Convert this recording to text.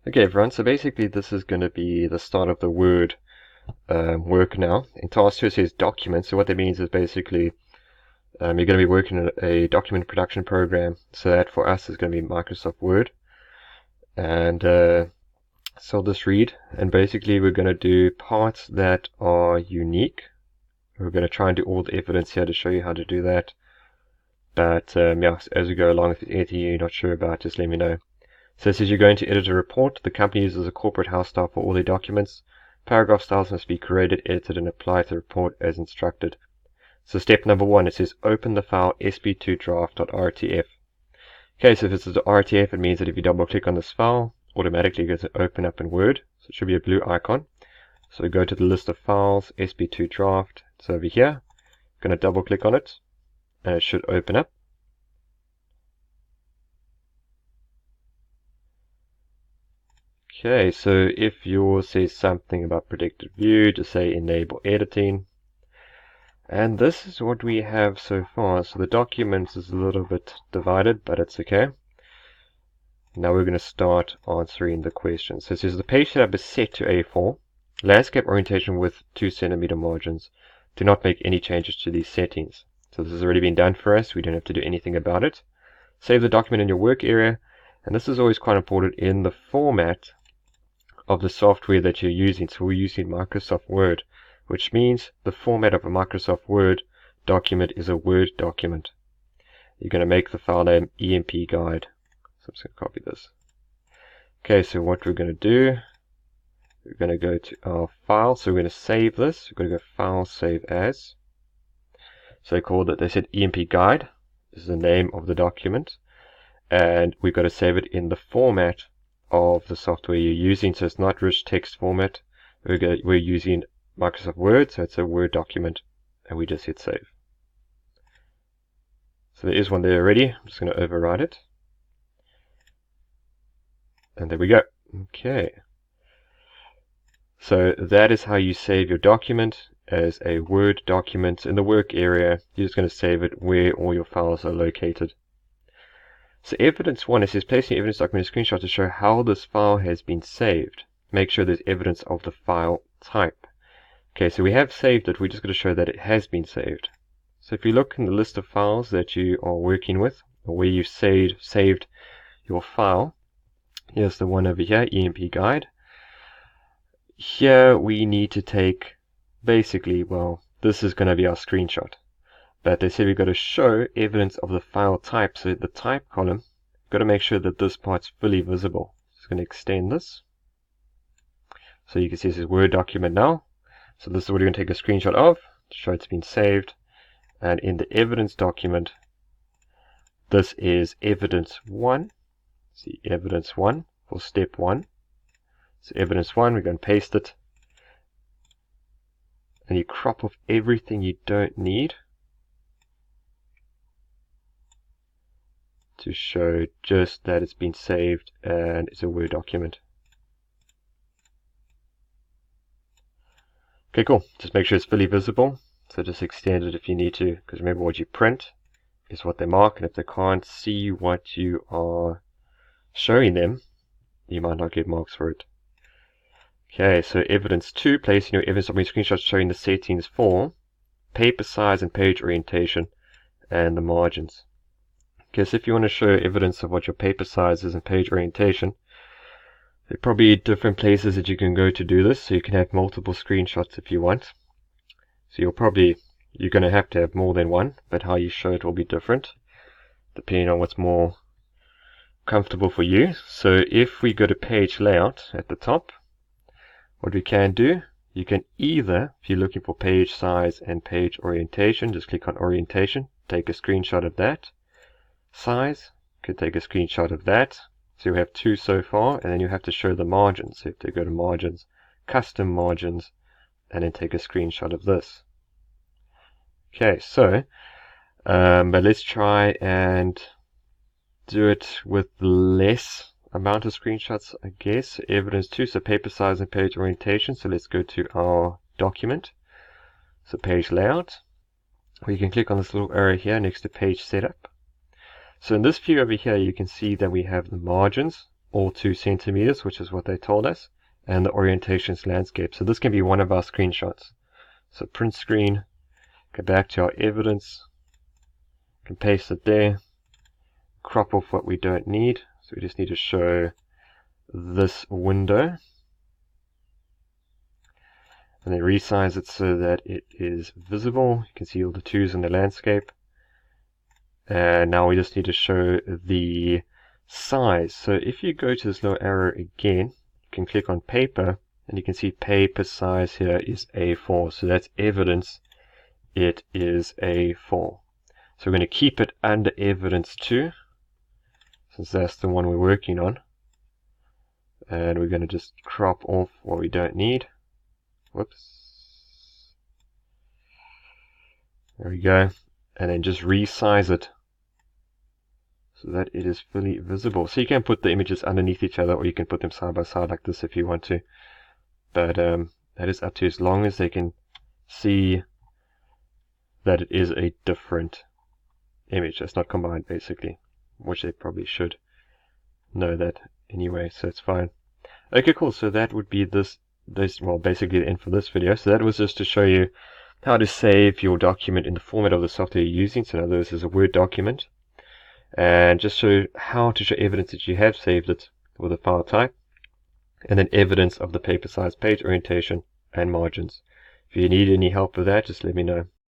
Okay everyone, so basically this is going to be the start of the Word work now. In task 2 it says document, so what that means is basically you're going to be working in a document production program, so that for us is going to be Microsoft Word. And so I'll just read, and basically we're going to do parts that are unique. We're going to try and do all the evidence here to show you how to do that. But yeah, as we go along, if there's anything you're not sure about, just let me know. So it says you're going to edit a report. The company uses a corporate house style for all their documents. Paragraph styles must be created, edited, and applied to the report as instructed. So step number 1, it says open the file sp2draft.rtf. Okay, so if it's the RTF, it means that if you double click on this file, automatically it goes to open up in Word. So it should be a blue icon. So go to the list of files, sp2draft. It's over here. I'm going to double click on it, and it should open up. Okay, so if yours says something about predicted view, just say enable editing. And this is what we have so far. So the document is a little bit divided, but it's okay. Now we're going to start answering the questions. So it says the page setup is set to A4. Landscape orientation with 2 cm margins. Do not make any changes to these settings. So this has already been done for us. We don't have to do anything about it. Save the document in your work area. And this is always quite important in the format of the software that you're using. So we're using Microsoft Word, which means the format of a Microsoft Word document is a Word document. You're going to make the file name EMP guide. So I'm just going to copy this. Okay, so what we're going to do, we're going to go to our file. So we're going to save this. We're going to go File, Save As. So they said EMP guide. This is the name of the document. And we've got to save it in the format of the software you're using. So it's not rich text format. We're using Microsoft Word, so it's a Word document, and we just hit save. So there is one there already. I'm just going to override it. And there we go. Okay. So that is how you save your document as a Word document. In the work area, you're just going to save it where all your files are located. So evidence 1, it says placing evidence document screenshot to show how this file has been saved. Make sure there's evidence of the file type. Okay, so we have saved it. We're just going to show that it has been saved. So if you look in the list of files that you are working with, or where you've saved your file, here's the one over here, EMP guide. Here we need to take, basically, well, this is going to be our screenshot. But they say we've got to show evidence of the file type. So the type column, we've got to make sure that this part's fully visible. Just going to extend this. So you can see this is Word document now. So this is what you're going to take a screenshot of to show it's been saved. And in the evidence document, this is evidence 1. See, evidence 1 for step 1. So evidence 1, we're going to paste it. And you crop off everything you don't need to show just that it's been saved and it's a Word document. Okay, cool. Just make sure it's fully visible. So just extend it if you need to, because remember what you print is what they mark, and if they can't see what you are showing them, you might not get marks for it. Okay, so evidence 2, placing your evidence document screenshot showing the settings for paper size and page orientation and the margins. Okay, so if you want to show evidence of what your paper size is and page orientation, there are probably different places that you can go to do this, so you can have multiple screenshots if you want. So you're going to have more than one, but how you show it will be different, depending on what's more comfortable for you. So if we go to page layout at the top, what we can do, you can either, if you're looking for page size and page orientation, just click on orientation, take a screenshot of that. Size, could take a screenshot of that. So you have 2 so far, and then you have to show the margins. So you have to go to margins, custom margins, and then take a screenshot of this. Okay, so but let's try and do it with less amount of screenshots, I guess. Evidence 2, so paper size and page orientation. So let's go to our document. So page layout. We can click on this little arrow here next to page setup. So in this view over here, you can see that we have the margins all 2 centimeters, which is what they told us, and the orientation is landscape. So this can be one of our screenshots. So print screen, go back to our evidence, can paste it there, crop off what we don't need. So we just need to show this window, and then resize it so that it is visible. You can see all the 2's in the landscape. And now we just need to show the size. So if you go to this little arrow again, you can click on paper, and you can see paper size here is A4. So that's evidence it is A4. So we're going to keep it under evidence 2, since that's the one we're working on. And we're going to just crop off what we don't need. Whoops. There we go. And then just resize it so that it is fully visible. So you can put the images underneath each other, or you can put them side by side like this if you want to. But that is up to you, as long as they can see that it is a different image that's not combined, basically, which they probably should know that anyway, so it's fine. Okay, cool. So that would be well, basically the end for this video. So that was just to show you how to save your document in the format of the software you're using. So now this is a Word document, and just show how to show evidence that you have saved it with a file type, and then evidence of the paper size, page orientation, and margins. If you need any help with that, just let me know.